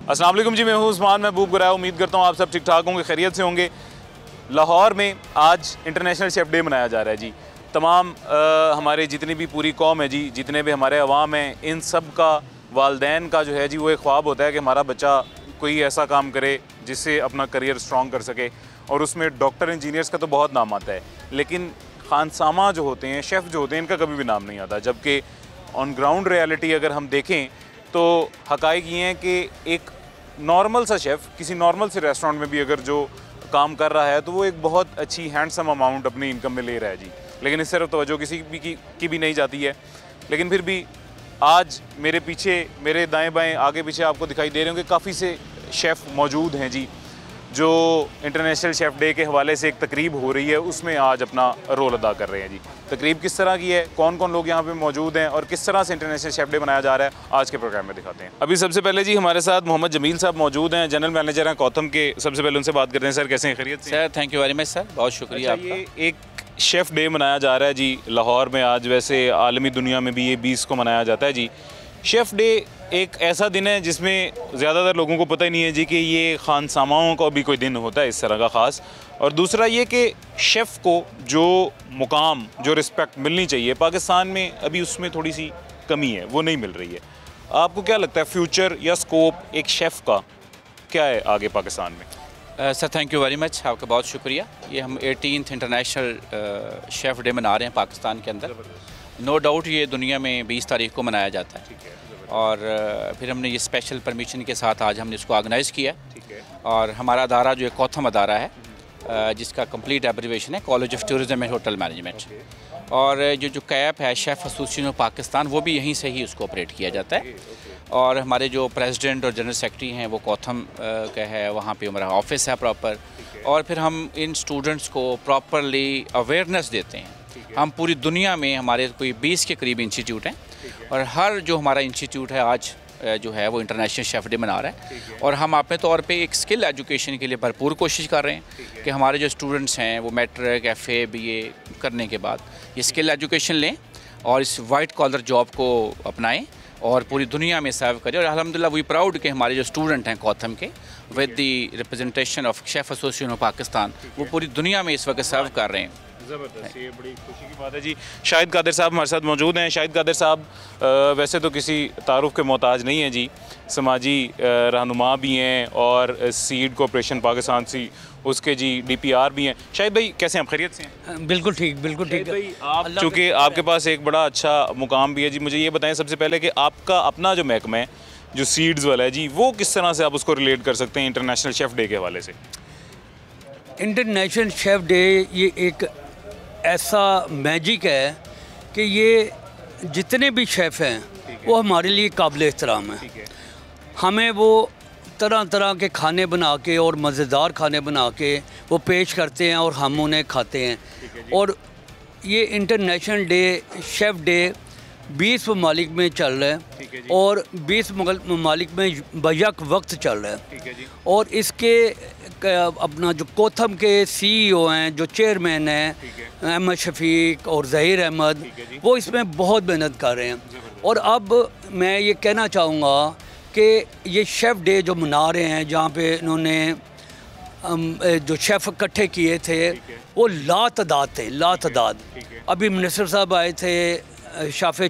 अस्सलाम वालेकुम जी, मैं हूँ उस्मान महबूब गुराया। उम्मीद करता हूँ आप सब ठीक ठाक होंगे, खैरियत से होंगे। लाहौर में आज इंटरनेशनल शेफ़ डे मनाया जा रहा है जी। तमाम हमारे जितनी भी पूरी कौम है जी, जितने भी हमारे अवाम हैं, इन सब का वालदैन का जो है जी वो एक ख्वाब होता है कि हमारा बच्चा कोई ऐसा काम करे जिससे अपना करियर स्ट्रॉन्ग कर सके। और उसमें डॉक्टर इंजीनियर्स का तो बहुत नाम आता है, लेकिन खानसामा जो होते हैं, शेफ़ जो होते हैं, इनका कभी भी नाम नहीं आता। जबकि ऑन ग्राउंड रियलिटी अगर हम देखें तो हक़ाइक़ ये हैं कि एक नॉर्मल सा शेफ़ किसी नॉर्मल से रेस्टोरेंट में भी अगर जो काम कर रहा है तो वो एक बहुत अच्छी हैंडसम अमाउंट अपनी इनकम में ले रहा है जी। लेकिन इस तरफ तवज्जो किसी की भी नहीं जाती है। लेकिन फिर भी आज मेरे पीछे, मेरे दाएं बाएं, आगे पीछे आपको दिखाई दे रहे होंगे काफ़ी से शेफ़ मौजूद हैं जी, जो इंटरनेशनल शेफ़ डे के हवाले से एक तकरीब हो रही है, उसमें आज अपना रोल अदा कर रहे हैं जी। तकरीब किस तरह की है, कौन कौन लोग यहाँ पे मौजूद हैं और किस तरह से इंटरनेशनल शेफ़ डे मनाया जा रहा है, आज के प्रोग्राम में दिखाते हैं। अभी सबसे पहले जी हमारे साथ मोहम्मद जमील साहब मौजूद हैं, जनरल मैनेजर हैं कौथम के। सबसे पहले उनसे बात करते हैं। सर कैसे हैं, खैरियत से? Sir thank you very much sir, बहुत शुक्रिया आपका। ये एक शेफ़ डे मनाया जा रहा है जी लाहौर में आज, वैसे आलमी दुनिया में भी ये 20 को मनाया जाता है जी। शेफ़ डे एक ऐसा दिन है जिसमें ज़्यादातर लोगों को पता ही नहीं है जी कि ये खानसामाओं का भी कोई दिन होता है इस तरह का ख़ास। और दूसरा ये कि शेफ़ को जो मुकाम, जो रिस्पेक्ट मिलनी चाहिए पाकिस्तान में, अभी उसमें थोड़ी सी कमी है, वो नहीं मिल रही है। आपको क्या लगता है फ्यूचर या स्कोप एक शेफ़ का क्या है आगे पाकिस्तान में? Sir thank you very much, आपका बहुत शुक्रिया। ये हम 18th इंटरनेशनल शेफ़ डे मना रहे हैं पाकिस्तान के अंदर। नो डाउट ये दुनिया में 20 तारीख को मनाया जाता है और फिर हमने ये स्पेशल परमिशन के साथ आज हमने इसको ऑर्गेनाइज़ किया। और हमारा अदारा जो है कौथम अदारा है, जिसका कंप्लीट एब्रीवेशन है college of tourism and hotel management. और जो कैप है शेफ़ एसोसिएशन ऑफ पाकिस्तान, वो भी यहीं से ही उसको ऑपरेट किया जाता है। और हमारे जो प्रेसिडेंट और जनरल सेक्रेटरी हैं वो कौथम का है, वहाँ पे हमारा ऑफिस है प्रॉपर। और फिर हम इन स्टूडेंट्स को प्रॉपरली अवेयरनेस देते हैं। हम पूरी दुनिया में हमारे कोई 20 के करीब इंस्टीट्यूट हैं और हर जो हमारा इंस्टीट्यूट है आज जो है वो इंटरनेशनल शेफ़ डे मना रहा है। और हम अपने तौर पे एक स्किल एजुकेशन के लिए भरपूर कोशिश कर रहे हैं कि हमारे जो स्टूडेंट्स हैं वो मैट्रिक, FA, BA करने के बाद ये स्किल एजुकेशन लें और इस वाइट कॉलर जॉब को अपनाएं और पूरी दुनिया में सर्व करें। और अल्हम्दुलिल्लाह वी प्राउड कि हमारे जो स्टूडेंट हैं कौथम के, with the representation of chef association of Pakistan, वो पूरी दुनिया में इस वक्त सर्व कर रहे हैं। ज़बरदस्त, ये बड़ी खुशी की बात है जी। शाहिद कादिर साहब हमारे साथ मौजूद हैं। शाहिद कादिर साहब वैसे तो किसी तारुफ के मोहताज नहीं हैं जी, समाजी रहनुमा भी हैं और सीड कॉर्पोरेशन पाकिस्तान सी उसके जी DPR भी हैं। शाहिद भाई कैसे हैं आप, खैरियत से हैं? बिल्कुल ठीक, बिल्कुल ठीक भाई, आप चूँकि आपके पास एक बड़ा अच्छा मुकाम भी है जी, मुझे ये बताएं सबसे पहले कि आपका अपना जो महकमा है, जो सीड्स वाला है जी, वो किस तरह से आप उसको रिलेट कर सकते हैं इंटरनेशनल शेफ़ डे के हवाले से? इंटरनेशनल शेफ़ डे ये एक ऐसा मैजिक है कि ये जितने भी शेफ़ हैं वो हमारे लिए काबिल एहतराम है। हमें वो तरह तरह के खाने बना के और मज़ेदार खाने बना के वो पेश करते हैं और हम उन्हें खाते हैं। और ये इंटरनेशनल डे शेफ़ डे 20 ममालिक में चल रहा है और 20 ममालिक में बैक वक्त चल रहा है। और इसके अपना जो कौथम के CEO हैं, जो चेयरमैन हैं अहमद शफीक और ज़हीर अहमद, वो इसमें बहुत मेहनत कर रहे हैं। और अब मैं ये कहना चाहूँगा कि ये शेफ़ डे जो मना रहे हैं, जहाँ पे इन्होंने जो शेफ़ इकट्ठे किए थे वो लातादाद थे, लातादाद। अभी मिनिस्टर साहब आए थे, शाफे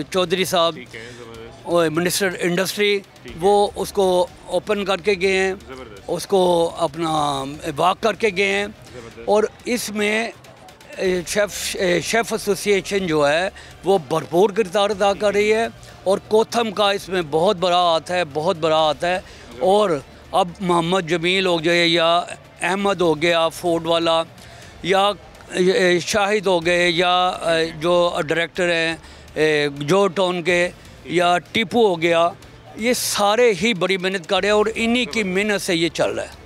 चौधरी साहब और मिनिस्टर इंडस्ट्री, वो उसको ओपन करके गए हैं, उसको अपना वाक करके गए हैं। और इसमें शेफ़ एसोसिएशन जो है वो भरपूर किरदार अदा कर रही है और कौथम का इसमें बहुत बड़ा हाथ है, बहुत बड़ा हाथ है। और अब मोहम्मद जमील हो गए या अहमद हो गया फूड वाला, या शाहिद हो गए, या जो डायरेक्टर हैं जो टोन के, या टीपू हो गया, ये सारे ही बड़ी मेहनत कर रहे हैं और इन्हीं की मेहनत से ये चल रहा है।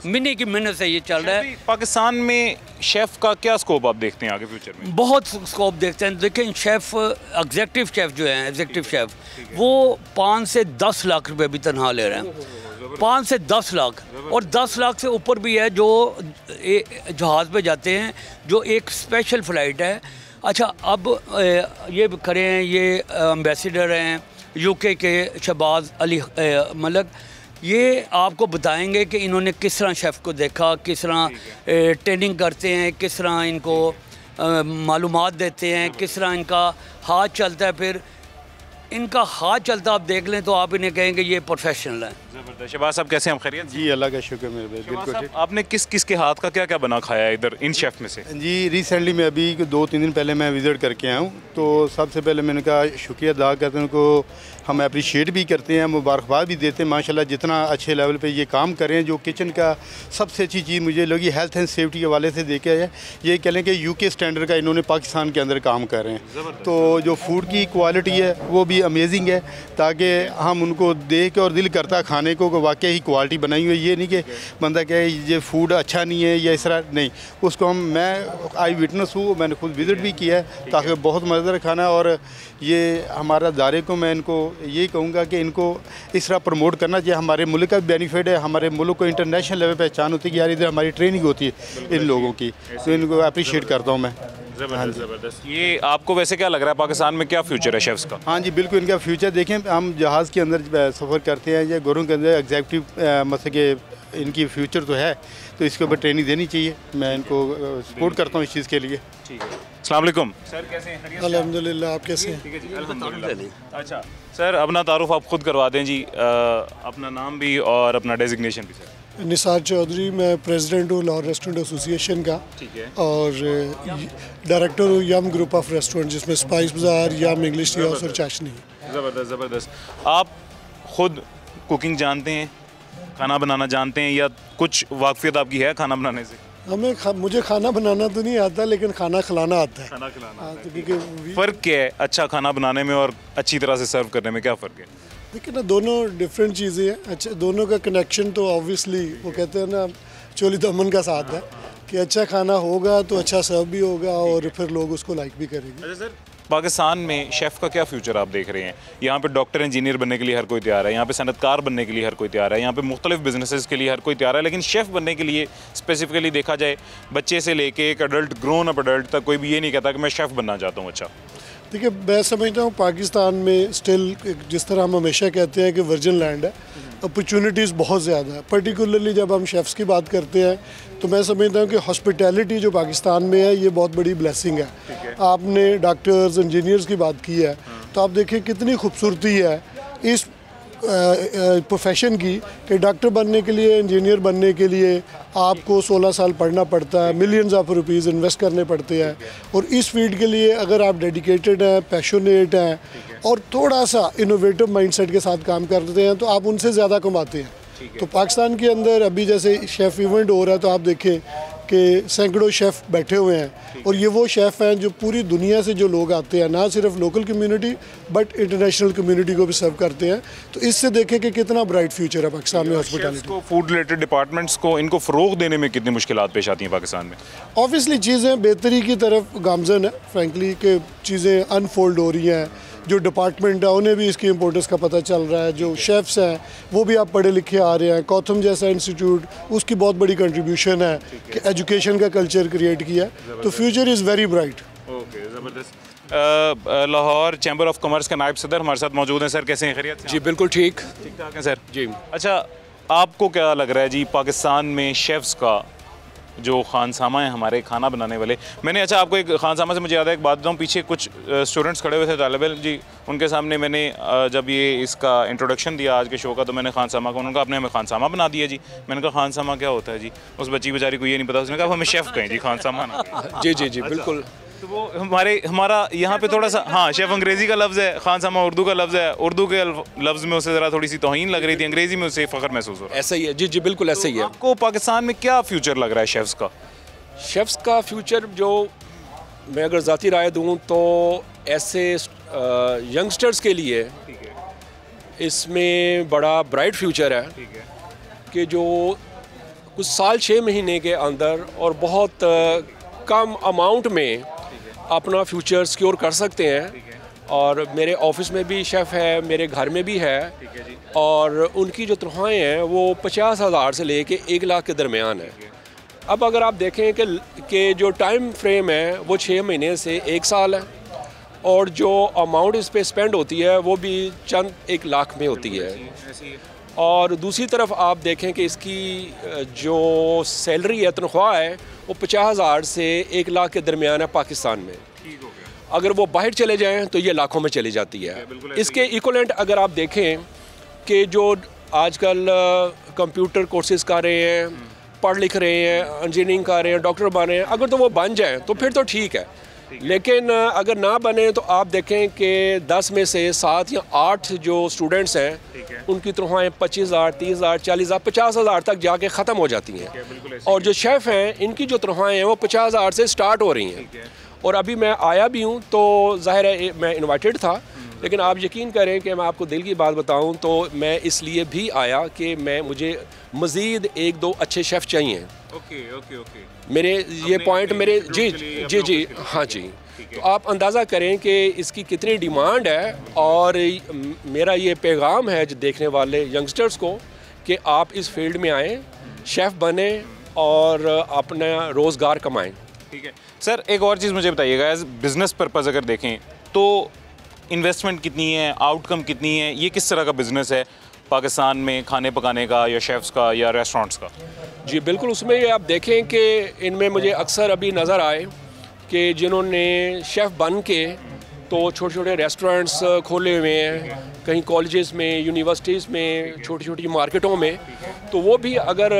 मिनी की मेहनत से ये चल रहा है। पाकिस्तान में शेफ़ का क्या स्कोप आप देखते हैं आगे फ्यूचर में? बहुत स्कोप देखते हैं। लेकिन शेफ़, एग्जेक्टिव शेफ़ जो हैं, एग्जेक्टिव शेफ़, वो 5 से 10 लाख रुपए भी तनख्वाह ले रहे हैं। 5 से 10 लाख, और 10 लाख से ऊपर भी है जो जहाज़ पे जाते हैं, जो एक स्पेशल फ़्लाइट है। अच्छा, अब ये करें, ये एम्बेसडर हैं UK के शहबाज अली मलक, ये आपको बताएंगे कि इन्होंने किस तरह शेफ़ को देखा, किस तरह ट्रेनिंग करते हैं, किस तरह इनको मालूमात देते हैं, किस तरह इनका हाथ चलता है। फिर इनका हाथ चलता आप देख लें तो आप इन्हें कहेंगे ये प्रोफेशनल है। ज़बरदस्त। शहबाज साहब कैसे हैं, खैरियत? जी अल्लाह का शुक्र मेरे भाई, बिल्कुल ठीक। आपने किस किस के हाथ का क्या क्या बना खाया है इधर इन शेफ़ में से? जी रिसेंटली मैं अभी 2-3 दिन पहले मैं विज़िट करके आया हूँ, तो सबसे पहले मैंने कहा शुक्रिया अदा करते हैं उनको, हम अप्रिशिएट भी करते हैं, मुबारकबाद भी देते हैं माशाल्लाह जितना अच्छे लेवल पे ये काम कर रहे हैं। जो किचन का सबसे अच्छी चीज़ मुझे लगी हेल्थ एंड सेफ्टी के वाले से देखा है, ये कह लें कि यूके स्टैंडर्ड का इन्होंने पाकिस्तान के अंदर काम कर रहे हैं। तो जो फूड की क्वालिटी है वो भी अमेजिंग है, ताकि हम उनको देख के और दिल करता खाने को वाकई ही क्वालिटी बनाई हुई है। ये नहीं कि बंदा कहे ये फूड अच्छा नहीं है या इस तरह नहीं, उसको मैं आई विटनेस हूँ, मैंने खुद विज़िट भी किया है, ताकि बहुत मज़ेदार खाना है। और ये हमारा दायरे को मैं इनको यही कहूँगा कि इनको इस तरह प्रमोट करना चाहिए। हमारे मुल्क का बेनिफिट है, हमारे मुल्क को इंटरनेशनल लेवल पहचान होती है कि यार इधर हमारी ट्रेनिंग होती है इन लोगों की, तो इनको अप्रिशिएट करता हूँ मैं। ज़बरदस्त। ये आपको वैसे क्या लग रहा है पाकिस्तान में क्या फ्यूचर है शेफ्स का? हाँ जी बिल्कुल, इनका फ्यूचर देखें, हम जहाज़ के अंदर सफ़र करते हैं या घरों के अंदर एग्जीक्यूटिव मतलब कि इनकी फ्यूचर तो है, तो इसके ऊपर ट्रेनिंग देनी चाहिए। मैं इनको सपोर्ट करता हूँ इस चीज़ के लिए। ठीक है। अस्सलाम वालेकुम सर, कैसे हैं? अल्हम्दुलिल्लाह, आप कैसे हैं? ठीक है जी, अल्हम्दुलिल्लाह। अच्छा सर, अपना तारुफ आप खुद करवा दें जी, अपना नाम भी और अपना डेजिग्नेशन भी सर। निसार चौधरी, मैं प्रेसिडेंट हूँ लाहौर रेस्टोरेंट एसोसिएशन का। ठीक है। और डायरेक्टर हूँ यम ग्रुप ऑफ रेस्टोरेंट, जिसमें स्पाइस बाज़ार, यम इंग्लिश टी हाउस और चाशनी। ज़बरदस्त ज़बरदस्त। आप खुद कुकिंग जानते हैं, खाना बनाना जानते हैं, या कुछ वाकफियत आपकी है खाना बनाने से? मुझे खाना बनाना तो नहीं आता, लेकिन खाना खिलाना आता है। खाना खिलाना हाँ, तो क्योंकि फ़र्क क्या है अच्छा खाना बनाने में और अच्छी तरह से सर्व करने में, क्या फ़र्क है? देखिए ना, दोनों डिफरेंट चीज़ें हैं। अच्छा, दोनों का कनेक्शन तो ऑब्वियसली वो कहते हैं ना चोली दामन का साथ है, कि अच्छा खाना होगा तो अच्छा सर्व भी होगा और फिर लोग उसको लाइक भी करेंगे। अच्छा सर, पाकिस्तान में शेफ़ का क्या फ्यूचर आप देख रहे हैं? यहाँ पे डॉक्टर इंजीनियर बनने के लिए हर कोई तैयार है, यहाँ पे सनतकार बनने के लिए हर कोई तैयार है, यहाँ पे मुख्तलिफ बिजनेसेस के लिए हर कोई तैयार है, लेकिन शेफ़ बनने के लिए स्पेसिफिकली देखा जाए बच्चे से लेके एक अडल्ट, ग्रोन अप अडल्ट तक कोई भी ये नहीं कहता कि मैं शेफ़ बनना चाहता हूँ। अच्छा देखिए, मैं समझता हूँ पाकिस्तान में स्टिल जिस तरह हम हमेशा कहते हैं कि वर्जिन लैंड है, अपॉर्चुनिटीज़ बहुत ज़्यादा है। पर्टिकुलरली जब हम शेफ़्स की बात करते हैं तो मैं समझता हूँ कि हॉस्पिटैलिटी जो पाकिस्तान में है ये बहुत बड़ी ब्लेसिंग है। आपने डॉक्टर्स इंजीनियर्स की बात की है, तो आप देखिए कितनी खूबसूरती है इस प्रोफेशन की, कि डॉक्टर बनने के लिए, इंजीनियर बनने के लिए आपको 16 साल पढ़ना पड़ता है, मिलियंस ऑफ रुपीज़ इन्वेस्ट करने पड़ते हैं। और इस फील्ड के लिए अगर आप डेडिकेटेड हैं, पैशनेट हैं और थोड़ा सा इनोवेटिव माइंडसेट के साथ काम करते हैं, तो आप उनसे ज़्यादा कमाते हैं। तो पाकिस्तान के अंदर अभी जैसे शेफ़ इवेंट हो रहा है, तो आप देखें कि सैकड़ों शेफ़ बैठे हुए हैं, और ये वो शेफ़ हैं जो पूरी दुनिया से जो लोग आते हैं, ना सिर्फ local community but international community को भी सर्व करते हैं। तो इससे देखें कि कितना ब्राइट फ्यूचर है पाकिस्तान में हॉस्पिटैलिटी को। फूड रिलेटेड डिपार्टमेंट्स को इनको फ़रोग देने में कितनी मुश्किलात पेश आती हैं पाकिस्तान में? ऑब्वियसली चीज़ें बेहतरी की तरफ गामजन है, फ्रैंकली कि चीज़ें अनफोल्ड हो रही हैं। जो डिपार्टमेंट है उन्हें भी इसकी इम्पोर्टेंस का पता चल रहा है, जो शेफ़्स हैं वो भी आप पढ़े लिखे आ रहे हैं। कॉथम जैसा इंस्टीट्यूट, उसकी बहुत बड़ी कंट्रीब्यूशन है कि एजुकेशन का कल्चर क्रिएट किया, तो future is very bright. Okay, ज़बरदस्त। लाहौर चैम्बर ऑफ कॉमर्स का नायब सदर हमारे साथ मौजूद हैं। सर कैसे हैं, खैरियत से? जी बिल्कुल ठीक ठाक हैं सर जी। अच्छा, आपको क्या लग रहा है जी पाकिस्तान में शेफ़्स का जो खानसामा है हमारे खाना बनाने वाले? मैंने अच्छा आपको एक खानसामा से मुझे याद है एक बात बताऊँ, पीछे कुछ स्टूडेंट्स खड़े हुए थे, तालिब इल्म जी, उनके सामने मैंने जब ये इसका इंट्रोडक्शन दिया आज के शो का, तो मैंने खानसामा को, उन्होंने कहा आपने हमें खानसामा बना दिया जी। मैंने कहा खानसामा क्या होता है जी? उस बच्ची बेचारी को ये नहीं पता, उसने कहा हमें शेफ़ कहें जी, खानसामा ना। जी जी जी बिल्कुल। तो वो हमारा यहाँ पे थोड़ा सा, हाँ शेफ़ अंग्रेज़ी का लफ्ज़ है, खानसामा उर्दू का लफ्ज़ है, उर्दू के लफ्ज़ में उससे ज़रा थोड़ी सी तौहीन लग रही थी, अंग्रेज़ी में उससे फ़ख्र महसूस हो रहा है। ऐसा ही है जी जी बिल्कुल ऐसा ही है। आपको पाकिस्तान में क्या फ्यूचर लग रहा है शेफ़्स का? शेफ़्स का फ्यूचर, जो मैं अगर ज़ाती राय दूँ तो ऐसे यंगस्टर्स के लिए इसमें बड़ा ब्राइट फ्यूचर है, कि जो कुछ साल 6 महीने के अंदर और बहुत कम अमाउंट में अपना फ्यूचर सिक्योर कर सकते हैं। और मेरे ऑफिस में भी शेफ़ है, मेरे घर में भी है, और उनकी जो तनख्वाहें हैं वो 50,000 से लेके 1 लाख के दरमियान है। अब अगर आप देखें कि जो टाइम फ्रेम है वो 6 महीने से 1 साल है, और जो अमाउंट इस पे स्पेंड होती है वो भी चंद 1 लाख में होती है। और दूसरी तरफ आप देखें कि इसकी जो सैलरी है, तनख्वाह है, वो 50,000 से 1 लाख के दरमियान है पाकिस्तान में। अगर वो बाहर चले जाएं तो ये लाखों में चली जाती है। इसके इक्वलेंट अगर आप देखें कि जो आजकल कंप्यूटर कोर्सेज कर रहे हैं, पढ़ लिख रहे हैं, इंजीनियरिंग कर रहे हैं, डॉक्टर बन रहे हैं, अगर तो वो बन जाएं तो फिर तो ठीक है, लेकिन अगर ना बने तो आप देखें कि 10 में से 7 या 8 जो स्टूडेंट्स हैं उनकी तनख्वाहें 25,000, 30,000, 40,000, 50,000 तक जाके ख़त्म हो जाती हैं। और जो शेफ़ हैं इनकी जो तनख्वाहें हैं वो 50,000 से स्टार्ट हो रही हैं। और अभी मैं आया भी हूँ तो ज़ाहिर है मैं इनवाइटेड था, लेकिन आप यकीन करें कि मैं आपको दिल की बात बताऊँ तो मैं इसलिए भी आया कि मुझे मज़ीद 1-2 अच्छे शेफ़ चाहिए। ओके मेरे ये पॉइंट मेरे जी हाँ जी। तो आप अंदाज़ा करें कि इसकी कितनी डिमांड है, और मेरा ये पैगाम है जो देखने वाले यंगस्टर्स को कि आप इस फील्ड में आएँ, शेफ़ बने और अपना रोज़गार कमाएँ। ठीक है सर, एक और चीज़ मुझे बताइएगा, एज बिज़नेस पर्पज़ अगर देखें तो इन्वेस्टमेंट कितनी है, आउटकम कितनी है, ये किस तरह का बिज़नेस है पाकिस्तान में खाने पकाने का या शेफ़्स का या रेस्टोरेंट्स का? जी बिल्कुल, उसमें आप देखें कि इनमें मुझे अक्सर अभी नज़र आए कि जिन्होंने शेफ़ बन के तो छोटे छोटे रेस्टोरेंट्स खोले हुए हैं, कहीं कॉलेजेस में, यूनिवर्सिटीज़ में, छोटी छोटी मार्केटों में, तो वो भी अगर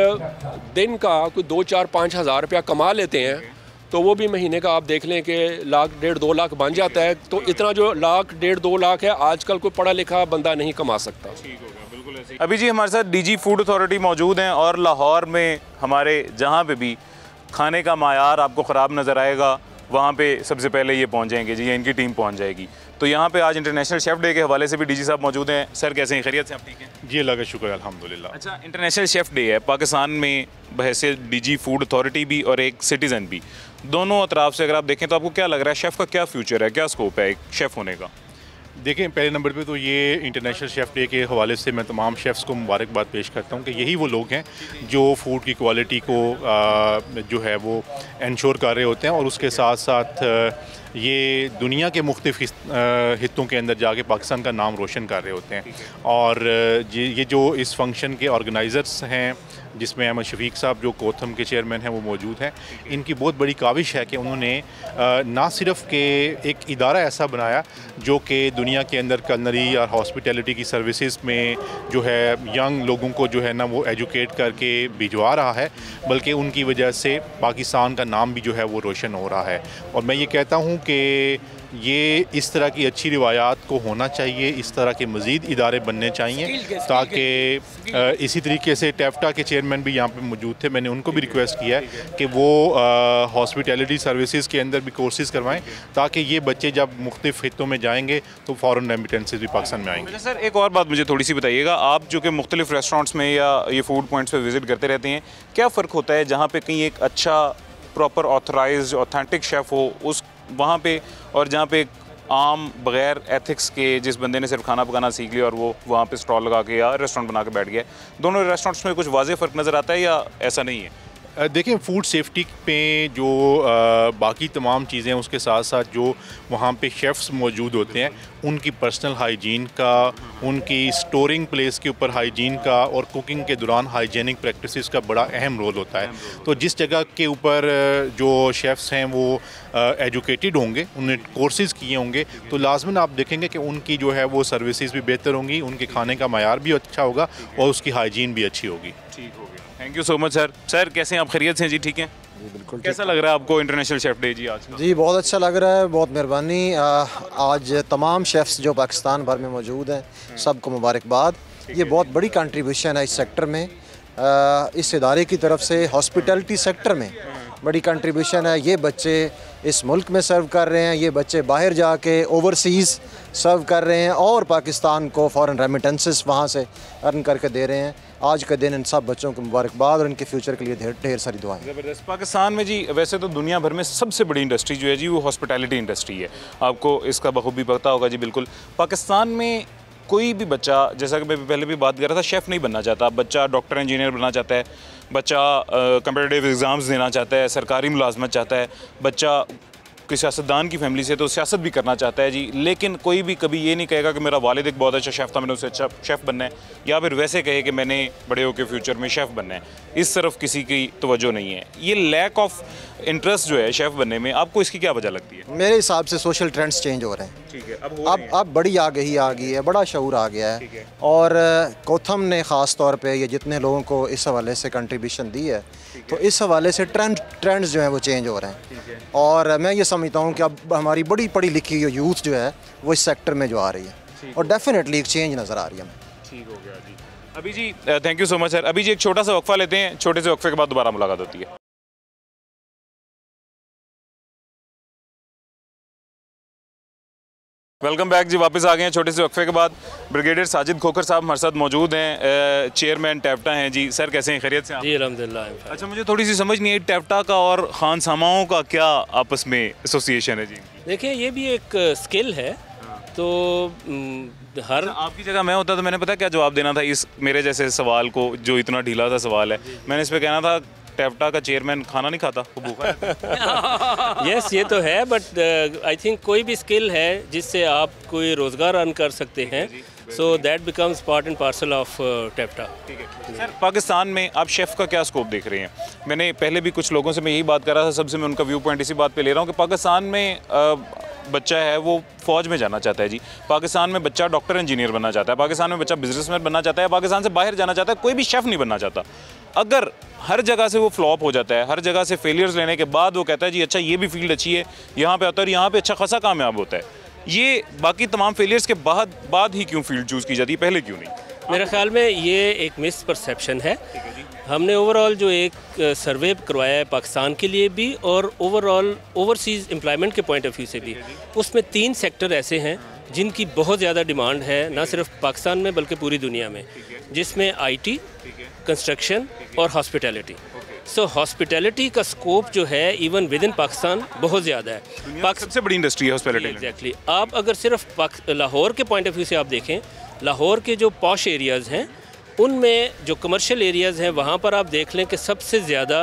दिन का कोई 2-4-5 हज़ार रुपया कमा लेते हैं तो वो भी महीने का आप देख लें कि 1-1.5-2 लाख बन जाता है। तो इतना जो 1-1.5-2 लाख है आजकल कोई पढ़ा लिखा बंदा नहीं कमा सकता। अभी जी हमारे साथ डीजी फूड अथॉरिटी मौजूद हैं, और लाहौर में हमारे जहाँ पे भी खाने का मायार आपको ख़राब नज़र आएगा वहाँ पे सबसे पहले ये पहुँच जाएंगे जी, इनकी टीम पहुँच जाएगी। तो यहाँ पे आज इंटरनेशनल शेफ़ डे के हवाले से भी डीजी साहब मौजूद हैं। सर कैसे हैं, खैरियत से? आप ठीक हैं? जी अल्लाह का शुक्र, अल्हम्दुलिल्लाह। अच्छा, इंटरनेशनल शेफ़ डे है पाकिस्तान में, बहैसियत डीजी फूड अथॉरिटी भी और एक सिटीज़न भी, दोनों अतराफ से अगर आप देखें तो आपको क्या लग रहा है शेफ़ का क्या फ्यूचर है, क्या स्कोप है एक शेफ़ होने का? देखें, पहले नंबर पे तो ये इंटरनेशनल शेफ़ डे के हवाले से मैं तमाम शेफ़्स को मुबारकबाद पेश करता हूँ कि यही वो लोग हैं जो फूड की क्वालिटी को जो है वो इंश्योर कर रहे होते हैं, और उसके साथ साथ ये दुनिया के मुख्तलिफ हिस्सों के अंदर जाके पाकिस्तान का नाम रोशन कर रहे होते हैं। और ये जो इस फंक्शन के ऑर्गेनाइज़र्स हैं, जिसमें अहमद शफीक साहब जो कोथम के चेयरमैन हैं वो मौजूद हैं, इनकी बहुत बड़ी काविश है कि उन्होंने ना सिर्फ के एक इदारा ऐसा बनाया जो कि दुनिया के अंदर कलनरी और हॉस्पिटैलिटी की सर्विसेज में जो है यंग लोगों को जो है ना वो एजुकेट करके भिजवा रहा है, बल्कि उनकी वजह से पाकिस्तान का नाम भी जो है वो रोशन हो रहा है। और मैं ये कहता हूँ कि ये इस तरह की अच्छी रिवायात को होना चाहिए, इस तरह के मज़ीद इदारे बनने चाहिए, ताकि इसी तरीके से टेफ्टा के चेयरमैन भी यहाँ पे मौजूद थे, मैंने उनको भी रिक्वेस्ट किया है कि वो हॉस्पिटैलिटी सर्विसेज के अंदर भी कोर्सेज़ करवाएं, ताकि ये बच्चे जब मुख्तलिफ हिस्सों में जाएंगे तो फ़ॉरेन रेमिटेंसेज भी पाकिस्तान में आएंगे। सर एक और बात मुझे थोड़ी सी बताइएगा, आप जो कि मुख्तलिफ रेस्टोरेंट्स में या ये फूड पॉइंट्स पर विज़िट करते रहते हैं, क्या फ़र्क होता है जहाँ पर कहीं एक अच्छा प्रॉपर ऑथराइज्ड ऑथेंटिक शेफ़ हो उस वहाँ पे, और जहाँ पे आम बग़ैर एथिक्स के जिस बंदे ने सिर्फ खाना पकाना सीख लिया और वो वहाँ पे स्टॉल लगा के या रेस्टोरेंट बना के बैठ गया, दोनों रेस्टोरेंट्स में कुछ वाज़ेह फ़र्क नज़र आता है या ऐसा नहीं है? देखें, फ़ूड सेफ्टी पे जो बाकी तमाम चीज़ें हैं उसके साथ साथ जो वहाँ पे शेफ़्स मौजूद होते हैं उनकी पर्सनल हाइजीन का, उनकी स्टोरिंग प्लेस के ऊपर हाइजीन का और कुकिंग के दौरान हाइजीनिक प्रैक्टिसेस का बड़ा अहम रोल होता है। तो जिस जगह के ऊपर जो शेफ़्स हैं वो एजुकेटेड होंगे, उन्हें कोर्सेज़ किए होंगे, तो लाजमन आप देखेंगे कि उनकी जो है वो सर्विसेज भी बेहतर होंगी, उनके खाने का मायार भी अच्छा होगा और उसकी हाइजीन भी अच्छी होगी। ठीक हो गया, thank you so much sir. Sir कैसे हैं आप, खैरियत से? जी ठीक है जी बिल्कुल। कैसा लग रहा है आपको इंटरनेशनल शेफ़ डे जी आज का? जी बहुत अच्छा लग रहा है, बहुत मेहरबानी। आज तमाम शेफ़्स जो पाकिस्तान भर में मौजूद हैं सबको मुबारकबाद। ये बहुत बड़ी कंट्रीब्यूशन है इस सेक्टर में, इस इदारे की तरफ से हॉस्पिटैलिटी सेक्टर में बड़ी कंट्रीब्यूशन है। ये बच्चे इस मुल्क में सर्व कर रहे हैं, ये बच्चे बाहर जाके ओवरसीज़ सर्व कर रहे हैं और पाकिस्तान को फ़ॉरेन रेमिटेंसेस वहाँ से अर्न करके दे रहे हैं। आज का दिन इन सब बच्चों को मुबारकबाद और इनके फ्यूचर के लिए ढेर सारी दुआएं। ज़बरदस्त। पाकिस्तान में जी वैसे तो दुनिया भर में सबसे बड़ी इंडस्ट्री जो है जी वो हॉस्पिटैलिटी इंडस्ट्री है, आपको इसका बखूबी पता होगा जी। बिल्कुल, पाकिस्तान में कोई भी बच्चा, जैसा कि मैं पहले भी बात कर रहा था, शेफ़ नहीं बनना चाहता। बच्चा डॉक्टर इंजीनियर बनना चाहता है, बच्चा कम्पिटिटिव एग्ज़ाम्स देना चाहता है, सरकारी मुलाजमत चाहता है, बच्चा कोई सियासतदान की फैमिली से तो सियासत भी करना चाहता है जी, लेकिन कोई भी कभी ये नहीं कहेगा कि मेरा वालिद एक बहुत अच्छा शेफ़ था, मैंने उससे अच्छा शेफ़ बनना है, या फिर वैसे कहे कि मैंने बड़े होकर फ्यूचर में शेफ़ बनना है। इस तरफ किसी की तवज्जो नहीं है। ये लैक ऑफ इंटरेस्ट जो है शेफ़ बनने में, आपको इसकी क्या वजह लगती है? मेरे हिसाब से सोशल ट्रेंड्स चेंज हो रहे हैं। ठीक है, अब बड़ी आगही आ गई है, बड़ा शऊर आ गया है। और कोथम ने ख़ास तौर पे ये जितने लोगों को इस हवाले से कंट्रीब्यूशन दी है, तो इस हवाले से ट्रेंड्स जो हैं वो चेंज हो रहे हैं। और मैं ये समझता हूँ कि अब हमारी बड़ी पढ़ी लिखी यूथ जो है वो इस सेक्टर में जो आ रही है, और डेफिनेटली एक चेंज नज़र आ रही है हमें। ठीक हो गया जी। अभी जी thank you so much sir. अभी जी एक छोटा सा वक्फा लेते हैं, छोटे से वक्फे के बाद दोबारा मुलाकात होती है। वेलकम बैक जी, वापस आ गए हैं छोटे से वक्फे के बाद। ब्रिगेडियर साजिद खोखर साहब हमारे साथ मौजूद हैं, चेयरमैन टैप्टा हैं जी। सर कैसे हैं, खैरियत से हैं? जी अल्हम्दुलिल्लाह। अच्छा, मुझे थोड़ी सी समझ नहीं आई, टैप्टा का और खानसामाओं का क्या आपस में एसोसिएशन है जी? देखिए, ये भी एक स्किल है। तो हर आपकी जगह मैं होता तो मैंने पता क्या जवाब देना था इस मेरे जैसे सवाल को, जो इतना ढीला सा सवाल है। मैंने इस पर कहना था टैप्टा का चेयरमैन खाना नहीं खाता, वो भूखा है। यस, ये तो है, बट आई थिंक कोई भी स्किल है जिससे आप कोई रोज़गार अर्न कर सकते हैं, so that becomes part and parcel of टैप्टा। ठीक है सर, पाकिस्तान में आप शेफ़ का क्या स्कोप देख रहे हैं? मैंने पहले भी कुछ लोगों से मैं यही बात कर रहा था, सबसे मैं उनका व्यू पॉइंट इसी बात पे ले रहा हूँ कि पाकिस्तान में बच्चा है वो फ़ौज में जाना चाहता है जी, पाकिस्तान में बच्चा डॉक्टर इंजीनियर बनना चाहता है, पाकिस्तान में बच्चा बिजनेसमैन बनना चाहता है, पाकिस्तान से बाहर जाना चाहता है, कोई भी शेफ़ नहीं बनना चाहता। अगर हर जगह से वो फ्लॉप हो जाता है, हर जगह से फेलियर्स लेने के बाद वो कहता है जी अच्छा ये भी फील्ड अच्छी है, यहाँ पे आता है और यहाँ पे अच्छा खासा कामयाब होता है, ये बाकी तमाम फेलियर्स के बाद ही क्यों फील्ड चूज़ की जाती है, पहले क्यों नहीं? मेरे ख्याल में ये एक मिसपरसेप्शन है। हमने ओवरऑल जो एक सर्वे करवाया है पाकिस्तान के लिए भी और ओवरऑल ओवरसीज़ एम्प्लॉयमेंट के पॉइंट ऑफ व्यू से भी, उसमें 3 सेक्टर ऐसे हैं जिनकी बहुत ज़्यादा डिमांड है, ना सिर्फ पाकिस्तान में बल्कि पूरी दुनिया में, जिसमें आईटी, कंस्ट्रक्शन और हॉस्पिटैलिटी। सो हॉस्पिटैलिटी का स्कोप जो है इवन विद इन पाकिस्तान बहुत ज़्यादा है। सबसे बड़ी इंडस्ट्री है हॉस्पिटैलिटी। एग्जैक्टली। आप अगर सिर्फ लाहौर के पॉइंट ऑफ व्यू से आप देखें, लाहौर के जो पॉश एरियाज़ हैं उनमें जो कमर्शियल एरियाज़ हैं वहाँ पर आप देख लें कि सबसे ज़्यादा